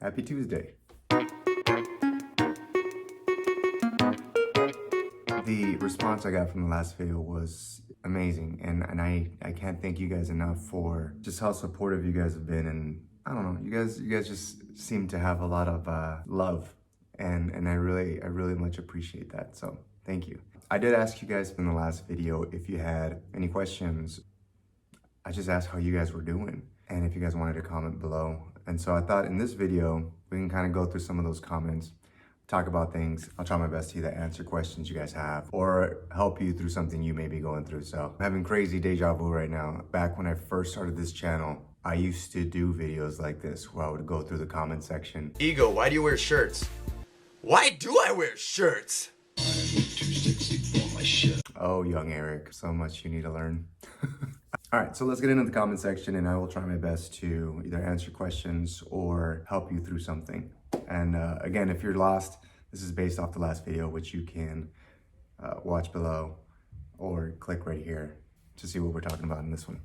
Happy Tuesday. The response I got from the last video was amazing, and I can't thank you guys enough for just how supportive you guys have been. And I don't know, you guys just seem to have a lot of love, and I really much appreciate that. So thank you. I did ask you guys in the last video if you had any questions. I just asked how you guys were doing and if you guys wanted to comment below. And so I thought in this video, we can kind of go through some of those comments, talk about things. I'll try my best to either answer questions you guys have or help you through something you may be going through. So I'm having crazy deja vu right now. Back when I first started this channel, I used to do videos like this where I would go through the comment section. Ego, why do you wear shirts? Why do I wear shirts? I'm too sexy for my shirt. Oh, young Eric, so much you need to learn. All right, so let's get into the comment section and I will try my best to either answer questions or help you through something. And again, if you're lost, this is based off the last video, which you can watch below or click right here to see what we're talking about in this one.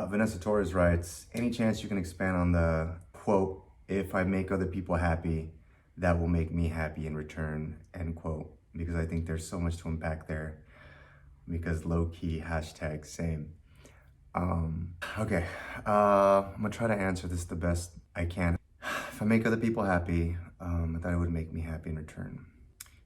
Vanessa Torres writes, any chance you can expand on the quote, if I make other people happy, that will make me happy in return, end quote. Because I think there's so much to unpack there, because low-key, hashtag same. Okay, I'm gonna try to answer this the best I can. If I make other people happy, I thought it would make me happy in return.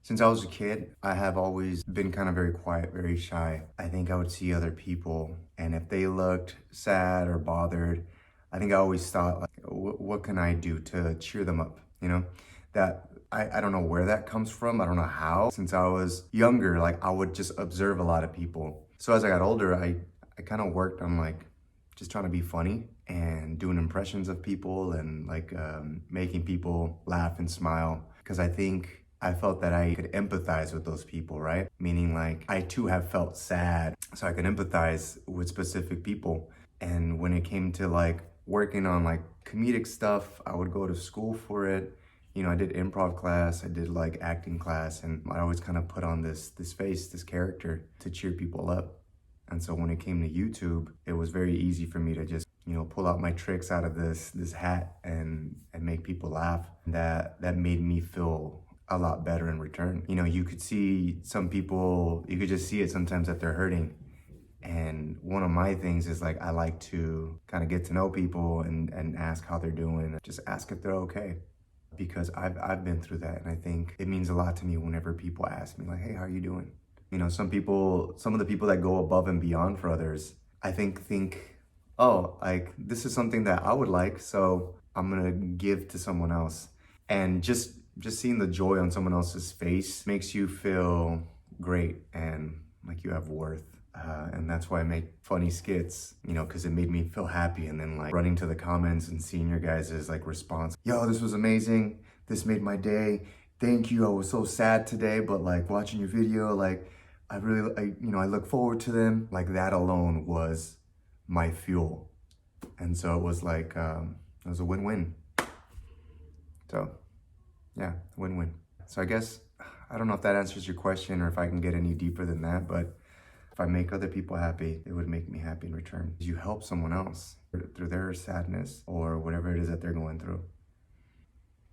Since I was a kid, I have always been kind of very quiet, very shy. I think I would see other people, and if they looked sad or bothered, I think I always thought, like, what can I do to cheer them up, you know? That I don't know where that comes from. I don't know how. Since I was younger, like, I would just observe a lot of people. So as I got older, I kind of worked on like just trying to be funny and doing impressions of people and like making people laugh and smile. Because I think I felt that I could empathize with those people, right? Meaning like I too have felt sad, so I could empathize with specific people. And when it came to like working on like comedic stuff, I would go to school for it. You know, I did improv class, I did like acting class, and I always kind of put on this face, this character to cheer people up. And so when it came to YouTube, it was very easy for me to just, you know, pull out my tricks out of this hat and make people laugh. That made me feel a lot better in return. You know, you could see some people, you could just see it sometimes that they're hurting. And one of my things is like, I like to kind of get to know people and ask how they're doing, just ask if they're okay. Because I've been through that, and I think it means a lot to me whenever people ask me like, hey, how are you doing? You know, some of the people that go above and beyond for others, I think, oh, like this is something that I would like, so I'm gonna give to someone else. And just seeing the joy on someone else's face makes you feel great and like you have worth. And that's why I make funny skits, you know, because it made me feel happy. And then like running to the comments and seeing your guys' like response. Yo, this was amazing. This made my day. Thank you. I was so sad today, but like watching your video, like I look forward to them. Like that alone was my fuel. And so it was like, it was a win-win. So yeah, win-win. So I guess, I don't know if that answers your question or if I can get any deeper than that, but if I make other people happy, it would make me happy in return. You help someone else through their sadness or whatever it is that they're going through.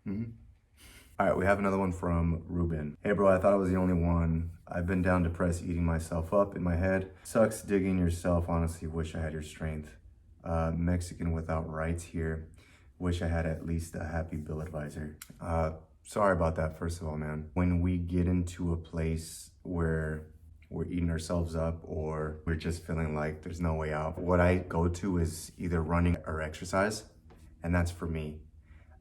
All right, we have another one from Ruben. Hey bro, I thought I was the only one. I've been down depressed, eating myself up in my head. Sucks digging yourself, honestly wish I had your strength. Mexican without rights here. Wish I had at least a happy bill advisor. Sorry about that, first of all, man. When we get into a place where we're eating ourselves up or we're just feeling like there's no way out, what I go to is either running or exercise, and that's for me.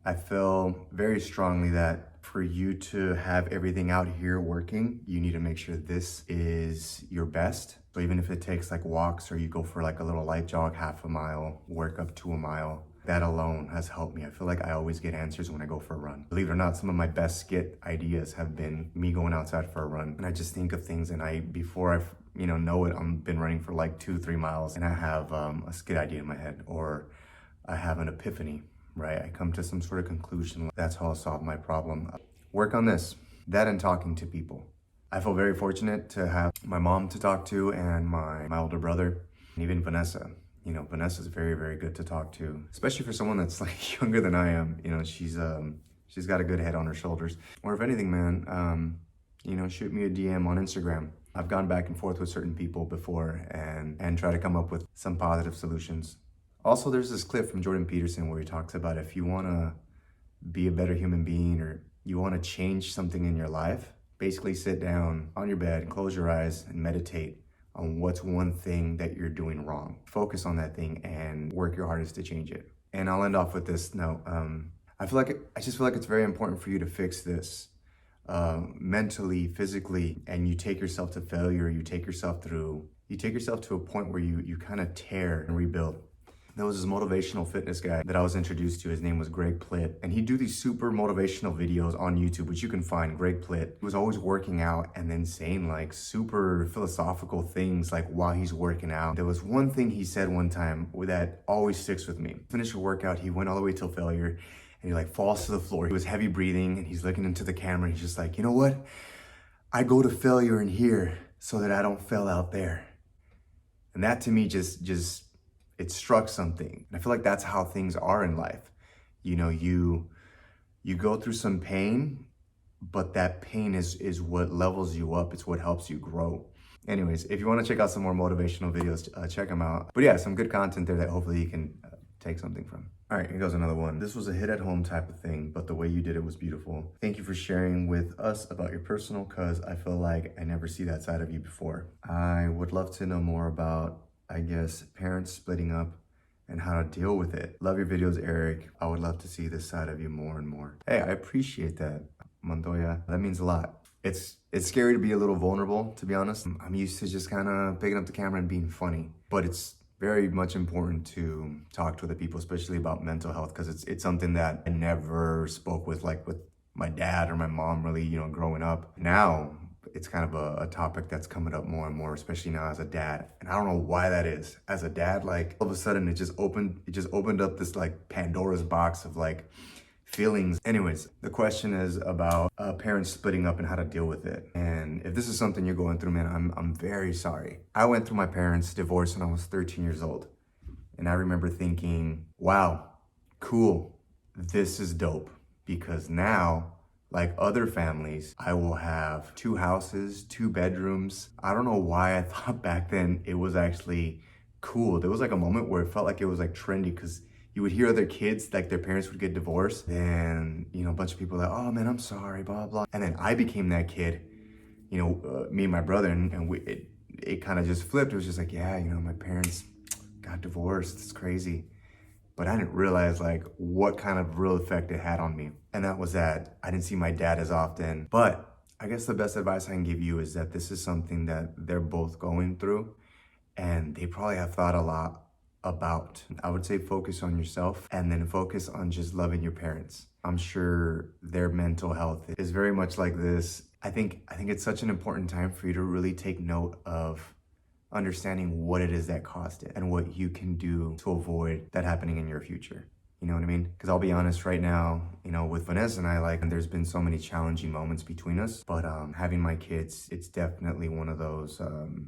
I feel very strongly that for you to have everything out here working, you need to make sure this is your best. So even if it takes like walks or you go for like a little light jog, half a mile, work up to a mile, that alone has helped me. I feel like I always get answers when I go for a run. Believe it or not, some of my best skit ideas have been me going outside for a run. And I just think of things and before I know it, I've been running for like 2-3 miles and I have a skit idea in my head, or I have an epiphany, right? I come to some sort of conclusion. That's how I'll solve my problem. Work on this, that and talking to people. I feel very fortunate to have my mom to talk to and my older brother, and even Vanessa. You know, Vanessa's very, very good to talk to, especially for someone that's like younger than I am. You know, she's She's got a good head on her shoulders. Or if anything, man, you know, shoot me a DM on Instagram. I've gone back and forth with certain people before and try to come up with some positive solutions. Also, there's this clip from Jordan Peterson where he talks about if you want to be a better human being or you want to change something in your life, basically sit down on your bed, close your eyes, and meditate on what's one thing that you're doing wrong. Focus on that thing and work your hardest to change it. And I'll end off with this note. I just feel like it's very important for you to fix this mentally, physically, and you take yourself to failure. You take yourself to a point where you kind of tear and rebuild. There was this motivational fitness guy that I was introduced to. His name was Greg Plitt, and he'd do these super motivational videos on YouTube, which you can find. Greg Plitt was always working out and then saying like super philosophical things like while he's working out. There was one thing he said one time that always sticks with me. Finished a workout, he went all the way till failure, and he like falls to the floor. He was heavy breathing, and he's looking into the camera. He's just like, you know what? I go to failure in here so that I don't fail out there. And that to me just it struck something. And I feel like that's how things are in life. You know, you go through some pain, but that pain is what levels you up. It's what helps you grow. Anyways, if you want to check out some more motivational videos, check them out. But yeah, some good content there that hopefully you can take something from. All right, here goes another one. This was a hit at home type of thing, but the way you did it was beautiful. Thank you for sharing with us about your personal, cause I feel like I never see that side of you before. I would love to know more about, I guess, parents splitting up and how to deal with it. Love your videos, Eric. I would love to see this side of you more and more. Hey, I appreciate that, Montoya. That means a lot. It's scary to be a little vulnerable, to be honest. I'm used to just kind of picking up the camera and being funny, but it's very much important to talk to other people, especially about mental health, because it's something that I never spoke with, like with my dad or my mom really, you know, growing up. Now, it's kind of a topic that's coming up more and more, especially now as a dad. And I don't know why that is. As a dad, like all of a sudden it just opened up this like Pandora's box of like feelings. Anyways, the question is about parents splitting up and how to deal with it. And if this is something you're going through, man, I'm very sorry. I went through my parents' divorce when I was 13 years old. And I remember thinking, wow, cool, this is dope. Because now, like other families, I will have 2 houses, 2 bedrooms. I don't know why I thought back then it was actually cool. There was like a moment where it felt like it was like trendy because you would hear other kids, like their parents would get divorced. And, you know, a bunch of people like, oh man, I'm sorry, blah, blah. And then I became that kid, you know, me and my brother, and it kind of just flipped. It was just like, yeah, you know, my parents got divorced. It's crazy. But I didn't realize like what kind of real effect it had on me. And that was that I didn't see my dad as often. But I guess the best advice I can give you is that this is something that they're both going through and they probably have thought a lot about. I would say focus on yourself and then focus on just loving your parents. I'm sure their mental health is very much like this. I think it's such an important time for you to really take note of understanding what it is that caused it and what you can do to avoid that happening in your future. You know what I mean? Because I'll be honest right now, you know, with Vanessa and I, like, there's been so many challenging moments between us, but having my kids, it's definitely one of those,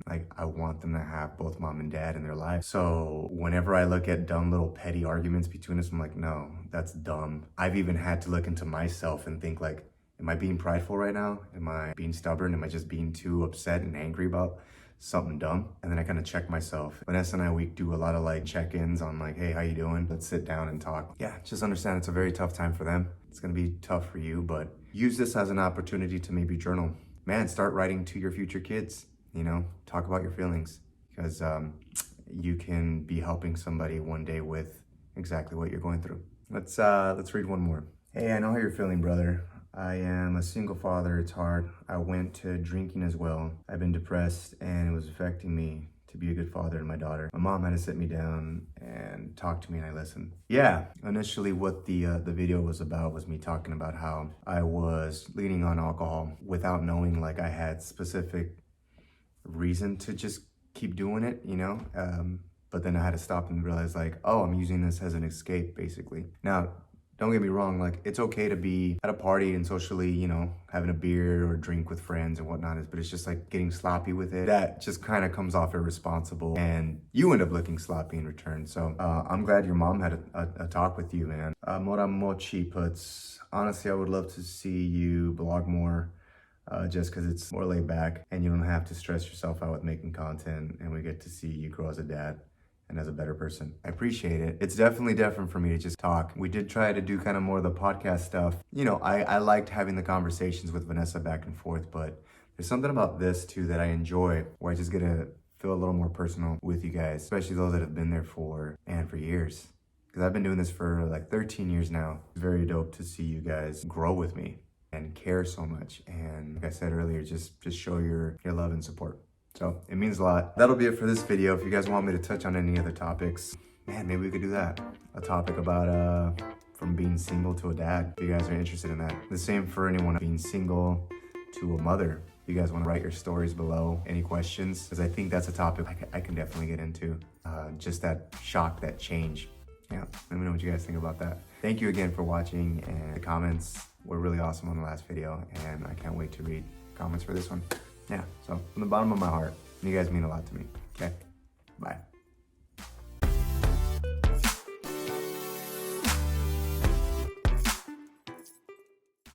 like, I want them to have both mom and dad in their life. So whenever I look at dumb little petty arguments between us, I'm like, no, that's dumb. I've even had to look into myself and think like, am I being prideful right now? Am I being stubborn? Am I just being too upset and angry about something dumb? And then I kind of check myself. Vanessa and I, we do a lot of like check-ins on like, hey, how you doing? Let's sit down and talk. Yeah, just understand it's a very tough time for them. It's gonna be tough for you, but use this as an opportunity to maybe journal. Man, start writing to your future kids, you know, talk about your feelings, because you can be helping somebody one day with exactly what you're going through. Let's read one more. Hey, I know how you're feeling, brother. I am a single father. It's hard. I went to drinking as well. I've been depressed and it was affecting me to be a good father to my daughter. My mom had to sit me down and talk to me and I listened. Yeah, initially what the video was about was me talking about how I was leaning on alcohol without knowing like I had specific reason to just keep doing it, you know? But then I had to stop and realize like, oh, I'm using this as an escape basically. Now, don't get me wrong, like it's okay to be at a party and socially, you know, having a beer or a drink with friends and whatnot, but it's just like getting sloppy with it. That just kind of comes off irresponsible and you end up looking sloppy in return. So I'm glad your mom had a talk with you, man. Moramochi puts, honestly, I would love to see you blog more. Just because it's more laid back and you don't have to stress yourself out with making content, and we get to see you grow as a dad and as a better person. I appreciate it. It's definitely different for me to just talk. We did try to do kind of more of the podcast stuff. You know, I liked having the conversations with Vanessa back and forth, but there's something about this too that I enjoy, where I just get to feel a little more personal with you guys, especially those that have been there for years. Because I've been doing this for like 13 years now. It's very dope to see you guys grow with me and care so much, and like I said earlier, just show your love and support. So it means a lot. That'll be it for this video. If you guys want me to touch on any other topics, man, maybe we could do that. A topic about from being single to a dad, if you guys are interested in that. The same for anyone being single to a mother. If you guys want to write your stories below, any questions, because I think that's a topic I can definitely get into. Just that shock, that change. Yeah, let me know what you guys think about that. Thank you again for watching, and the comments were really awesome on the last video, and I can't wait to read comments for this one. Yeah, so from the bottom of my heart, you guys mean a lot to me. Okay, bye.